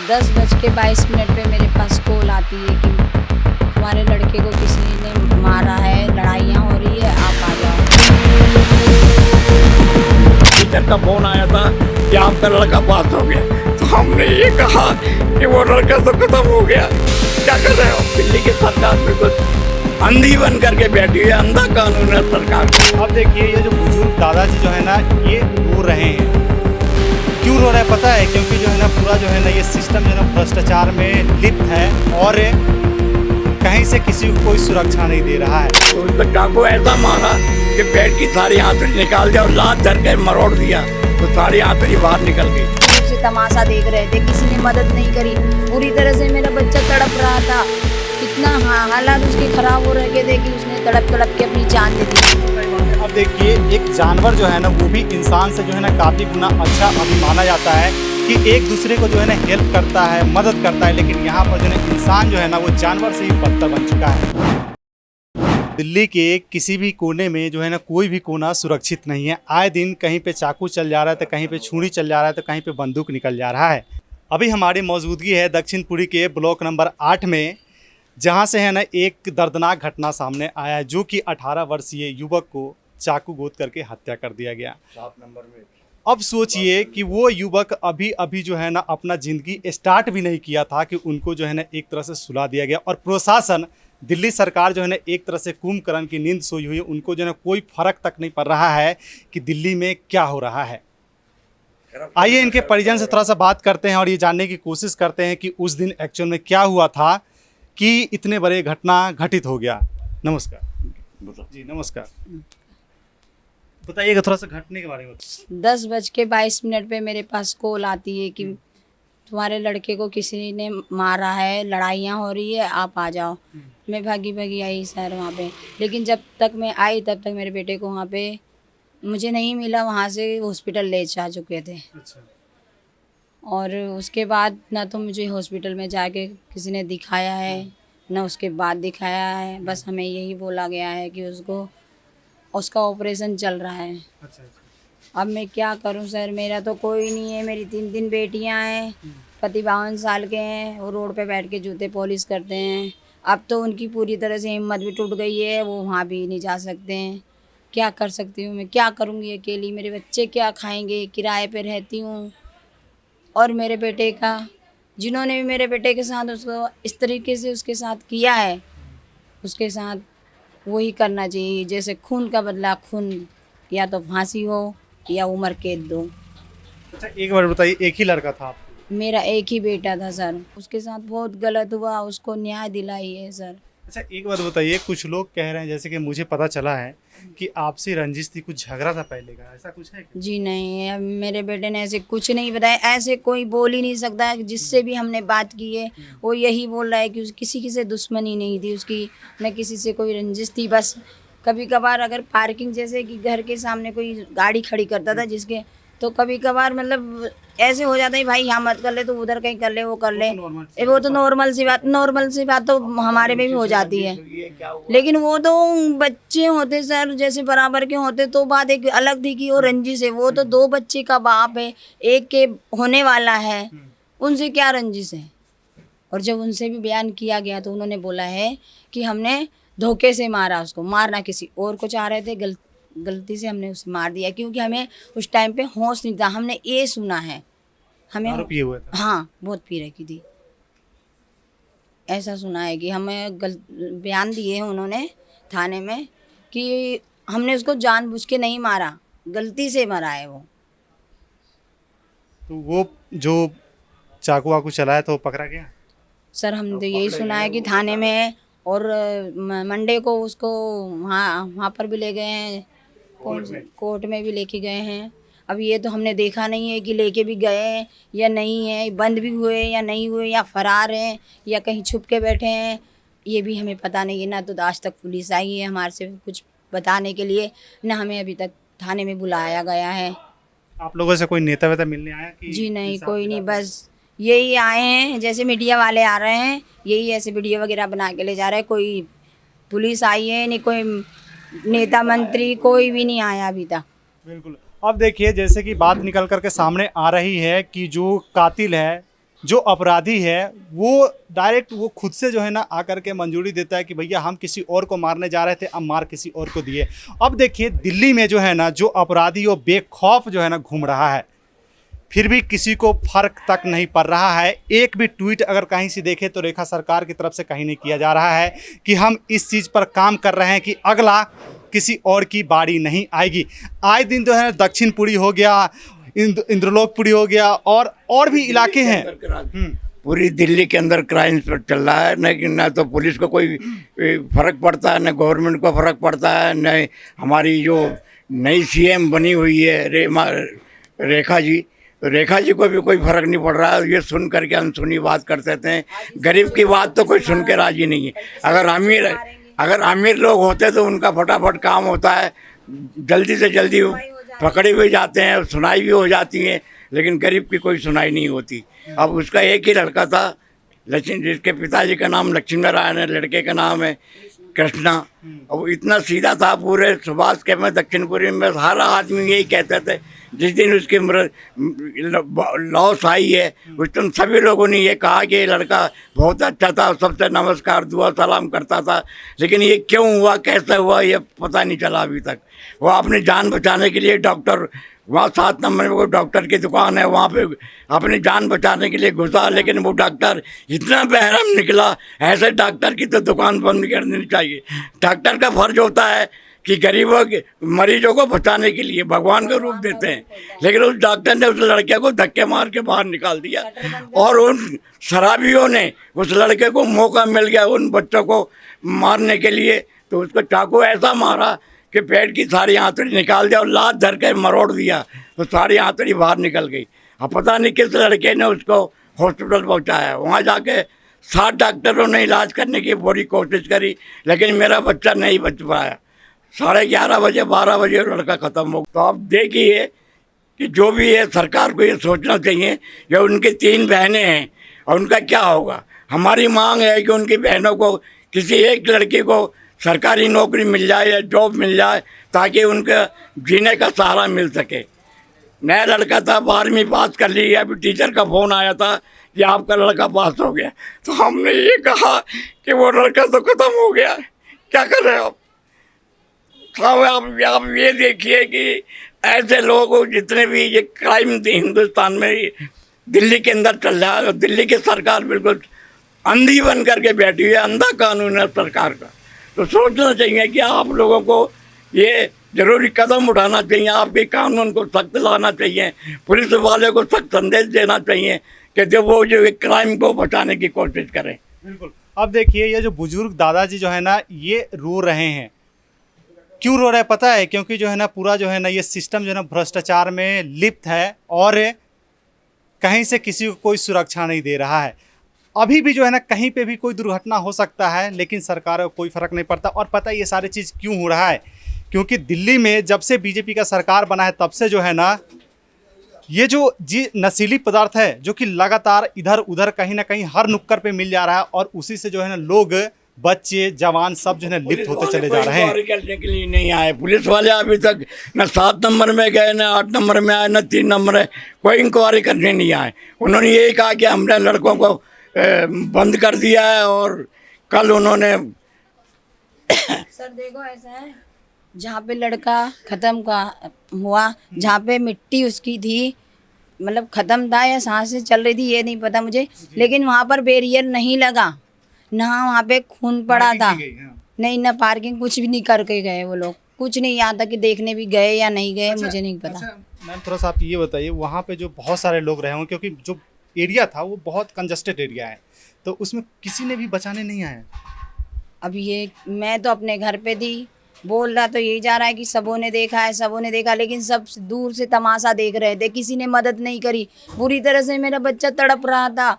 10:22 पे मेरे पास कॉल आती है कि तुम्हारे लड़के को किसी ने मारा है, लड़ाइयाँ हो रही है, आप आ जाओ। टीचर का फोन आया था कि आपका लड़का पास हो गया, तो हमने ये कहा कि वो लड़का तो खत्म हो गया, क्या कर रहे हो। दिल्ली की सरकार बिल्कुल अंधी बन करके बैठी है, अंधा कानून है सरकार। अब देखिए ये जो बुजुर्ग दादाजी जो है ना ये रो रहे हैं। क्यों रो रहे हैं पता है? क्योंकि जो है ना पूरा जो है ना ये सिस्टम जो है ना भ्रष्टाचार में लिप्त है और कहीं से किसी को कोई सुरक्षा नहीं दे रहा है। तो उस लड़का को ऐसा मारा कि पेट की सारी आंतड़ी निकाल दिया और लात धर के मरोड़ दिया, तो सारी आंतड़ी बाहर निकल गई। से तमाशा देख रहे थे, किसी ने मदद नहीं करी। पूरी तरह से मेरा बच्चा तड़प रहा था, कितना हालात उसके खराब हो रहे थे कि उसने तड़प तड़प के अपनी जान दे दी। अब देखिए एक जानवर जो है ना वो भी इंसान से जो है ना काफ़ी गुना अच्छा अभी माना जाता है कि एक दूसरे को जो है ना हेल्प करता है, मदद करता है, लेकिन यहाँ पर जो है इंसान जो है ना वो जानवर से ही बदतर बन चुका है। दिल्ली के किसी भी कोने में जो है ना कोई भी कोना सुरक्षित नहीं है। आए दिन कहीं पे चाकू चल जा रहा है तो कहीं पे छुरी चल जा रहा है तो कहीं पे बंदूक निकल जा रहा है। अभी हमारी मौजूदगी है दक्षिणपुरी के ब्लॉक नंबर 8 में, जहाँ से है ना एक दर्दनाक घटना सामने आया है, जो कि 18 वर्षीय युवक को चाकू गोद करके हत्या कर दिया गया। 7 नंबर में अब सोचिए कि वो युवक अभी अभी जो है ना अपना ज़िंदगी स्टार्ट भी नहीं किया था कि उनको जो है ना एक तरह से सुला दिया गया। और प्रशासन, दिल्ली सरकार जो है ना एक तरह से कुंभकर्ण की नींद सोई हुई है। उनको जो है ना कोई फर्क तक नहीं पड़ रहा है कि दिल्ली में क्या हो रहा है। आइए इनके परिजन से थोड़ा सा बात करते हैं और ये जानने की कोशिश करते हैं कि उस दिन एक्चुअल में क्या हुआ था कि इतने बड़े घटना घटित हो गया। नमस्कार जी, नमस्कार। बताइएगा थोड़ा सा घटने के बारे में। 10:22 पे मेरे पास कॉल आती है कि तुम्हारे लड़के को किसी ने मारा है, लड़ाइयाँ हो रही है, आप आ जाओ। मैं भागी आई सर वहाँ पे, लेकिन जब तक मैं आई तब तक मेरे बेटे को वहाँ पे मुझे नहीं मिला, वहाँ से हॉस्पिटल ले जा चुके थे। अच्छा। और उसके बाद ना तो मुझे हॉस्पिटल में जाके किसी ने दिखाया है, ना उसके बाद दिखाया है। बस हमें यही बोला गया है कि उसका ऑपरेशन चल रहा है। अच्छा। अब मैं क्या करूं सर, मेरा तो कोई नहीं है। मेरी 3 बेटियां हैं, पति 52 साल के हैं, वो रोड पे बैठ के जूते पॉलिश करते हैं। अब तो उनकी पूरी तरह से हिम्मत भी टूट गई है, वो वहाँ भी नहीं जा सकते हैं। क्या कर सकती हूँ मैं, क्या करूँगी अकेली? मेरे बच्चे क्या खाएंगे? किराए पे रहती हूँ। और मेरे बेटे का, जिन्होंने भी मेरे बेटे के साथ उसको इस तरीके से उसके साथ किया है, उसके साथ वही करना चाहिए। जैसे खून का बदला खून, या तो फांसी हो या उम्र कैद दो। अच्छा एक बार बताइए, एक ही लड़का था आपको? मेरा एक ही बेटा था सर, उसके साथ बहुत गलत हुआ, उसको न्याय दिलाई है सर। अच्छा एक बात बताइए, कुछ लोग कह रहे हैं, जैसे कि मुझे पता चला है कि आपसे रंजिश थी, कुछ झगड़ा था पहले का, ऐसा कुछ है क्या? जी नहीं, अब मेरे बेटे ने ऐसे कुछ नहीं बताया। ऐसे कोई बोल ही नहीं सकता है। जिससे भी हमने बात की है वो यही बोल रहा है कि किसी से दुश्मनी नहीं थी उसकी, न किसी से कोई रंजिश थी। बस कभी कभार अगर पार्किंग, जैसे कि घर के सामने कोई गाड़ी खड़ी करता था जिसके, तो कभी कभार मतलब ऐसे हो जाता है, भाई यहाँ मत कर ले, तो उधर कहीं कर ले, वो कर ले। वो तो नॉर्मल सी बात तो हमारे में भी हो जाती है। लेकिन वो तो बच्चे होते सर, जैसे बराबर के होते तो बात एक अलग थी कि वो रंजिश है। वो तो 2 बच्चे का बाप है, एक के होने वाला है, उनसे क्या रंजिश है? और जब उनसे भी बयान किया गया तो उन्होंने बोला है कि हमने धोखे से मारा, उसको मारना किसी और को चाह रहे थे, गलती से हमने उसे मार दिया। क्योंकि हमें उस टाइम पे होश नहीं था, हमने ये सुना है। हमें पिए हुए था? हाँ, बहुत पी रखी थी, ऐसा सुना है कि हमें बयान दिए हैं उन्होंने थाने में कि हमने उसको जानबूझ के नहीं मारा, गलती से मरा है वो। तो वो जो चाकू वाकू चलाया तो पकड़ा गया? सर हमने तो यही सुना है कि थाने में है, और मंडे को उसको वहाँ पर भी ले गए हैं, कोर्ट में भी लेके गए हैं। अब ये तो हमने देखा नहीं है कि लेके भी गए हैं या नहीं है, बंद भी हुए या नहीं हुए, या फरार हैं या कहीं छुप के बैठे हैं, ये भी हमें पता नहीं है। ना तो आज तक पुलिस आई है हमारे से कुछ बताने के लिए, ना हमें अभी तक थाने में बुलाया गया है। आप लोगों से कोई नेता वेता मिलने आया कि? जी नहीं, कोई नहीं, बस यही आए हैं, जैसे मीडिया वाले आ रहे हैं, यही ऐसे वीडियो वगैरह बना के ले जा रहे हैं। कोई पुलिस आई है नहीं, कोई नेता मंत्री कोई भी नहीं आया अभी तक। बिल्कुल। अब देखिए जैसे कि बात निकल करके सामने आ रही है कि जो कातिल है जो अपराधी है वो डायरेक्ट वो खुद से जो है ना आकर के मंजूरी देता है कि भैया हम किसी और को मारने जा रहे थे, अब मार किसी और को दिए। अब देखिए दिल्ली में जो है ना जो अपराधी वो बेखौफ जो है ना घूम रहा है, फिर भी किसी को फर्क तक नहीं पड़ रहा है। एक भी ट्वीट अगर कहीं से देखे तो रेखा सरकार की तरफ से कहीं नहीं किया जा रहा है कि हम इस चीज़ पर काम कर रहे हैं कि अगला किसी और की बारी नहीं आएगी। आए दिन जो है दक्षिणपुरी हो गया, इंद्रलोकपुरी हो गया और भी इलाके हैं। पूरी दिल्ली के अंदर क्राइम चल रहा है, न ना तो पुलिस को कोई फर्क पड़ता है, न गवर्नमेंट को फर्क पड़ता है, न हमारी जो नई सीएम बनी हुई है रेखा जी, तो रेखा जी को भी कोई फर्क नहीं पड़ रहा है। ये सुन करके अनसुनी बात करते थे, गरीब की बात तो कोई सुन के राजी नहीं है। अगर अमीर लोग होते तो उनका फटाफट काम होता है, जल्दी से जल्दी पकड़े भी जाते हैं, सुनाई भी हो जाती है, लेकिन गरीब की कोई सुनाई नहीं होती। अब उसका एक ही लड़का था लक्ष्मी, जिसके पिताजी का नाम लक्ष्मी नारायण है, लड़के का नाम है कृष्णा। अब इतना सीधा था, पूरे सुभाष के में दक्षिणपुरी में हर आदमी यही कहते थे। जिस दिन उसकी लॉस आई है उस दिन सभी लोगों ने ये कहा कि ये लड़का बहुत अच्छा था, सबसे नमस्कार दुआ सलाम करता था, लेकिन ये क्यों हुआ, कैसे हुआ, ये पता नहीं चला अभी तक। वो अपनी जान बचाने के लिए डॉक्टर, वहाँ 7 नंबर में वो डॉक्टर की दुकान है, वहाँ पे अपनी जान बचाने के लिए घुसा, लेकिन वो डॉक्टर इतना बेरहम निकला। ऐसे डॉक्टर की तो दुकान बंद कर देनी चाहिए। डॉक्टर का फर्ज होता है कि गरीबों के मरीजों को बचाने के लिए भगवान का रूप देते हैं, लेकिन उस डॉक्टर ने उस लड़के को धक्के मार के बाहर निकाल दिया। और उन शराबियों ने, उस लड़के को मौका मिल गया उन बच्चों को मारने के लिए, तो उसको चाकू ऐसा मारा कि पेट की सारी आंतड़ी निकाल दिया और लात धर के मरोड़ दिया, तो सारी आंतड़ी बाहर निकल गई। अब पता नहीं किस लड़के ने उसको हॉस्पिटल पहुंचाया। वहां जाके 7 डॉक्टरों ने इलाज करने की पूरी कोशिश करी, लेकिन मेरा बच्चा नहीं बच पाया। 11:30 बजे 12 बजे लड़का ख़त्म हो। तो आप देखिए कि जो भी है सरकार को ये सोचना चाहिए कि उनकी 3 बहनें हैं और उनका क्या होगा। हमारी मांग है कि उनकी बहनों को किसी एक लड़की को सरकारी नौकरी मिल जाए या जॉब मिल जाए, ताकि उनका जीने का सहारा मिल सके। नया लड़का था, 12वीं पास कर ली, अभी टीचर का फ़ोन आया था कि आपका लड़का पास हो गया, तो हमने ये कहा कि वो लड़का तो ख़त्म हो गया, क्या कर रहे हो आप। आप ये देखिए कि ऐसे लोग जितने भी ये क्राइम हिंदुस्तान में दिल्ली के अंदर चल रहा है, दिल्ली की सरकार बिल्कुल अंधी बन करके बैठी हुई है। अंधा कानून है सरकार का। तो सोचना चाहिए कि आप लोगों को ये जरूरी कदम उठाना चाहिए, आपके कानून को सख्त लाना चाहिए, पुलिस वाले को सख्त संदेश देना चाहिए कि जब वो जो क्राइम को बचाने की कोशिश करें। बिल्कुल। अब देखिए ये जो बुजुर्ग दादाजी जो है ना ये रो रहे हैं। क्यों रो रहे हैं पता है? क्योंकि जो है ना पूरा जो है ना ये सिस्टम जो है ना भ्रष्टाचार में लिप्त है और कहीं से किसी को कोई सुरक्षा नहीं दे रहा है। अभी भी जो है ना कहीं पे भी कोई दुर्घटना हो सकता है, लेकिन सरकार को कोई फर्क नहीं पड़ता। और पता है ये सारी चीज़ क्यों हो रहा है? क्योंकि दिल्ली में जब से बीजेपी का सरकार बना है तब से जो है ना ये जो नशीली पदार्थ है जो कि लगातार इधर उधर कहीं ना कहीं हर नुक्कड़ पे मिल जा रहा है, और उसी से जो है ना लोग, बच्चे, जवान सब जो है लिप्त होते चले जा रहे हैं। करने के लिए नहीं आए पुलिस वाले अभी तक, न 7 नंबर में गए, न 8 नंबर में आए, न 3 नंबर में, कोई इंक्वायरी करने नहीं आए। उन्होंने यही कहा कि हमने लड़कों को बंद कर दिया है। और कल उन्होंने सर देखो ऐसा है, जहाँ पे लड़का ख़त्म का हुआ, जहाँ पे मिट्टी उसकी थी, मतलब ख़त्म था या सांसें चल रही थी ये नहीं पता मुझे, लेकिन वहाँ पर बैरियर नहीं लगा, ना वहाँ पे खून पड़ा था, नहीं ना पार्किंग, कुछ भी नहीं करके गए वो लोग, कुछ नहीं। यहाँ तक कि देखने भी गए या नहीं गए मुझे नहीं पता। मैम थोड़ा सा आप ये बताइए, वहाँ पे जो बहुत सारे लोग रहे होंगे, क्योंकि जो एरिया था वो बहुत कंजस्टेड एरिया है, तो उसमें किसी ने भी बचाने नहीं आया। अब ये मैं तो अपने घर पे थी, बोल रहा तो यही जा रहा है कि सबों ने देखा है, सबों ने देखा, लेकिन सब दूर से तमाशा देख रहे थे, किसी ने मदद नहीं करी। बुरी तरह से मेरा बच्चा तड़प रहा था,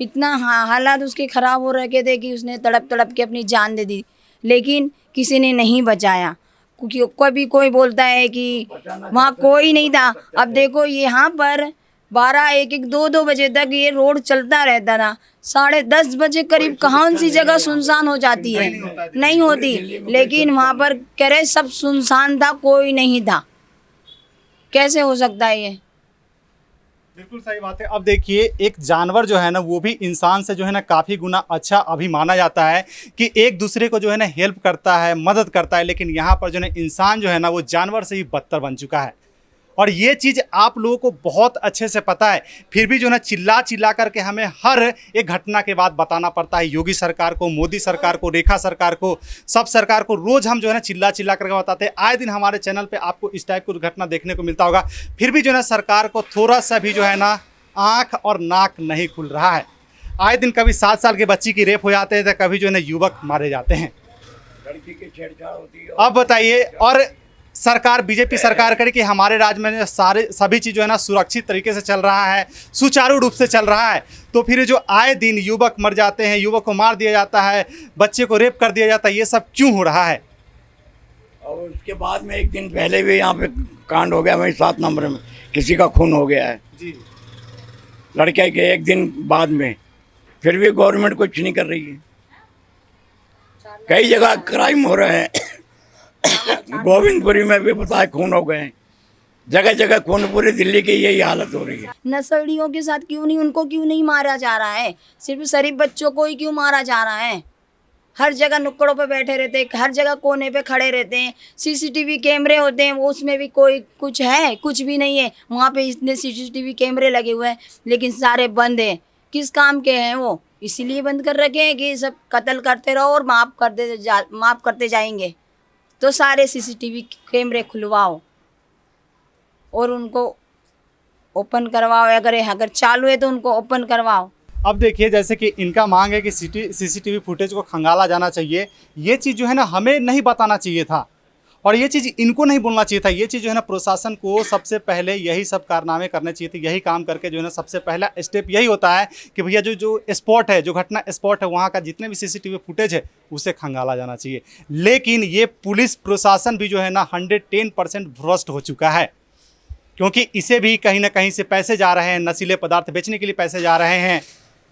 इतना हालात उसके ख़राब हो रखे थे कि उसने तड़प तड़प के अपनी जान दे दी, लेकिन किसी ने नहीं बचाया। क्योंकि कोई बोलता है कि वहाँ कोई नहीं था। अब देखो यहाँ पर 12, 1, 1, 2 बजे तक ये रोड चलता रहता था। 10:30 बजे करीब कौन सी जगह सुनसान हो जाती है? नहीं होती, लेकिन वहाँ पर कह रहे सब सुनसान था, कोई नहीं था। कैसे हो सकता है ये? बिल्कुल सही बात है। अब देखिए एक जानवर जो है ना वो भी इंसान से जो है ना काफ़ी गुना अच्छा अभी माना जाता है कि एक दूसरे को जो है ना हेल्प करता है, मदद करता है, लेकिन यहाँ पर जो है इंसान जो है ना वो जानवर से ही बदतर बन चुका है। और ये चीज़ आप लोगों को बहुत अच्छे से पता है, फिर भी जो है ना चिल्ला चिल्ला करके हमें हर एक घटना के बाद बताना पड़ता है। योगी सरकार को, मोदी सरकार को, रेखा सरकार को, सब सरकार को रोज़ हम जो है ना चिल्ला चिल्ला करके बताते हैं। आए दिन हमारे चैनल पे आपको इस टाइप की घटना देखने को मिलता होगा, फिर भी जो है ना सरकार को थोड़ा सा भी जो है ना आँख और नाक नहीं खुल रहा है। आए दिन कभी 7 साल के बच्ची की रेप हो जाते हैं, तो कभी जो है ना युवक मारे जाते हैं। लड़की की छेड़छाड़ होती है। अब बताइए, और सरकार बीजेपी सरकार करे कि हमारे राज्य में सभी चीज़ जो है ना सुरक्षित तरीके से चल रहा है, सुचारू रूप से चल रहा है, तो फिर जो आए दिन युवक मर जाते हैं, युवक को मार दिया जाता है, बच्चे को रेप कर दिया जाता है, ये सब क्यों हो रहा है? और उसके बाद में एक दिन पहले भी यहाँ पे कांड हो गया, वहीं 7 नंबर में किसी का खून हो गया है जी। लड़के के एक दिन बाद में। फिर भी गवर्नमेंट कुछ नहीं कर रही है। कई जगह क्राइम हो रहे हैं। गोविंदपुरी में भी पता है खून हो गए हैं, जगह जगह खून, पूरी दिल्ली की यही हालत हो रही है। नस्लियों के साथ क्यों नहीं, उनको क्यों नहीं मारा जा रहा है? सिर्फ शरीफ बच्चों को ही क्यों मारा जा रहा है? हर जगह नुक्कड़ों पे बैठे रहते हैं, हर जगह कोने पे खड़े रहते हैं। सीसीटीवी कैमरे होते हैं, वो उसमें भी कोई कुछ है? कुछ भी नहीं है। वहाँ पे इतने सीसीटीवी कैमरे लगे हुए हैं, लेकिन सारे बंद हैं। किस काम के हैं वो? इसीलिए बंद कर रखे हैं कि सब कत्ल करते रहो और माफ़ करते जाएंगे। तो सारे सीसीटीवी कैमरे खुलवाओ और उनको ओपन करवाओ। अगर चालू है तो उनको ओपन करवाओ। अब देखिए, जैसे कि इनका मांग है कि सीसीटीवी फुटेज को खंगाला जाना चाहिए। ये चीज़ जो है ना हमें नहीं बताना चाहिए था, और ये चीज़ इनको नहीं बोलना चाहिए था। ये चीज़ जो है ना प्रशासन को सबसे पहले यही सब कारनामे करने चाहिए थे। यही काम करके जो है ना सबसे पहला स्टेप यही होता है कि भैया जो स्पॉट है, जो घटना स्पॉट है, वहाँ का जितने भी सीसीटीवी फुटेज है उसे खंगाला जाना चाहिए। लेकिन ये पुलिस प्रशासन भी जो है ना 110% भ्रष्ट हो चुका है, क्योंकि इसे भी कहीं ना कहीं से पैसे जा रहे हैं, नशीले पदार्थ बेचने के लिए पैसे जा रहे हैं।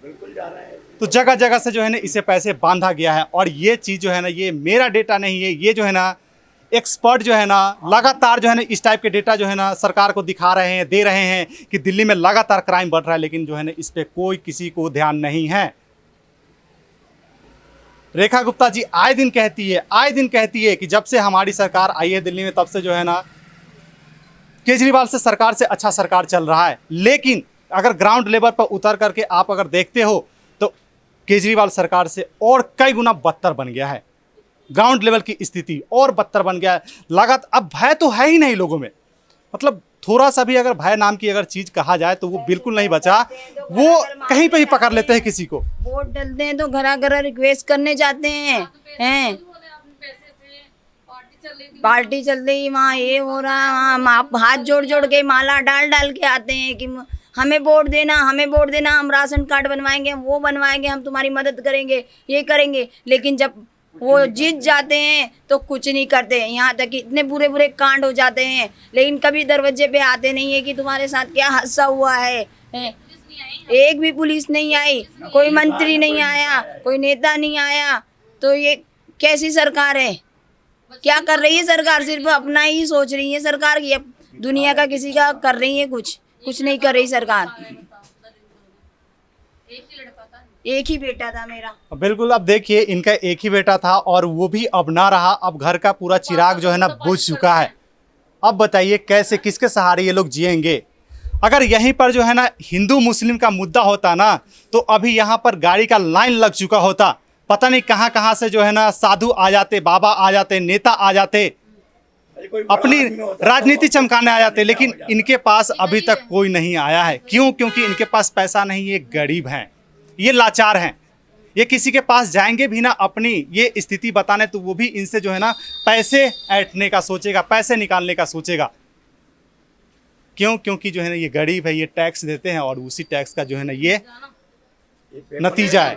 बिल्कुल जा रहे हैं। तो जगह जगह से जो है ना इसे पैसे बांधा गया है। और ये चीज़ जो है ना, ये मेरा डेटा नहीं है, ये जो है ना एक्सपर्ट जो है ना लगातार जो है ना इस टाइप के डेटा जो है ना सरकार को दिखा रहे हैं, दे रहे हैं कि दिल्ली में लगातार क्राइम बढ़ रहा है, लेकिन जो है ना इस पे कोई किसी को ध्यान नहीं है। रेखा गुप्ता जी आए दिन कहती है कि जब से हमारी सरकार आई है दिल्ली में, तब से जो है ना केजरीवाल से सरकार से अच्छा सरकार चल रहा है। लेकिन अगर ग्राउंड लेवल पर उतर करके आप अगर देखते हो तो केजरीवाल सरकार से और कई गुना बदतर बन गया है। ग्राउंड लेवल की स्थिति और बदतर बन गया है। अब भय तो है ही नहीं लोगों में। मतलब थोड़ा सा भी अगर भय नाम की अगर चीज़ कहा जाए तो वो बिल्कुल नहीं बचा। वो कहीं पे ही पकड़ लेते हैं किसी को। वोट डलते हैं तो घर रिक्वेस्ट करने जाते हैं पार्टी चल रही, वहाँ ये हो रहा है, वहाँ हाथ जोड़ जोड़ के माला डाल के आते हैं कि हमें वोट देना, हम राशन कार्ड बनवाएंगे, वो बनवाएंगे, हम तुम्हारी मदद करेंगे, ये करेंगे। लेकिन जब वो जीत जाते हैं तो कुछ नहीं करते। यहाँ तक कि इतने बुरे बुरे कांड हो जाते हैं, लेकिन कभी दरवाजे पे आते नहीं है कि तुम्हारे साथ क्या हादसा हुआ है। एक भी पुलिस नहीं आई, कोई मंत्री नहीं आया, कोई नेता नहीं आया। तो ये कैसी सरकार है? क्या कर रही है सरकार? सिर्फ अपना ही सोच रही है सरकार की, अब दुनिया का किसी का कर रही है? कुछ नहीं कर रही सरकार। एक ही बेटा था मेरा। बिल्कुल, अब देखिए इनका एक ही बेटा था और वो भी अब ना रहा। अब घर का पूरा चिराग जो है ना बुझ चुका है। अब बताइए कैसे, किसके सहारे ये लोग जिएंगे? अगर यहीं पर जो है ना हिंदू मुस्लिम का मुद्दा होता ना, तो अभी यहाँ पर गाड़ी का लाइन लग चुका होता। पता नहीं कहाँ कहाँ से जो है ना साधु आ जाते, बाबा आ जाते, नेता आ जाते, अपनी राजनीति चमकाने आ जाते। लेकिन इनके पास अभी तक कोई नहीं आया है। क्यों? क्योंकि इनके पास पैसा नहीं, ये गरीब हैं, ये लाचार हैं। ये किसी के पास जाएंगे भी ना अपनी ये स्थिति बताने, तो वो भी इनसे जो है ना पैसे ऐंठने का सोचेगा, पैसे निकालने का सोचेगा। क्यों? क्योंकि जो है ना ये गरीब है, ये टैक्स देते हैं और उसी टैक्स का जो है ना ये नतीजा है।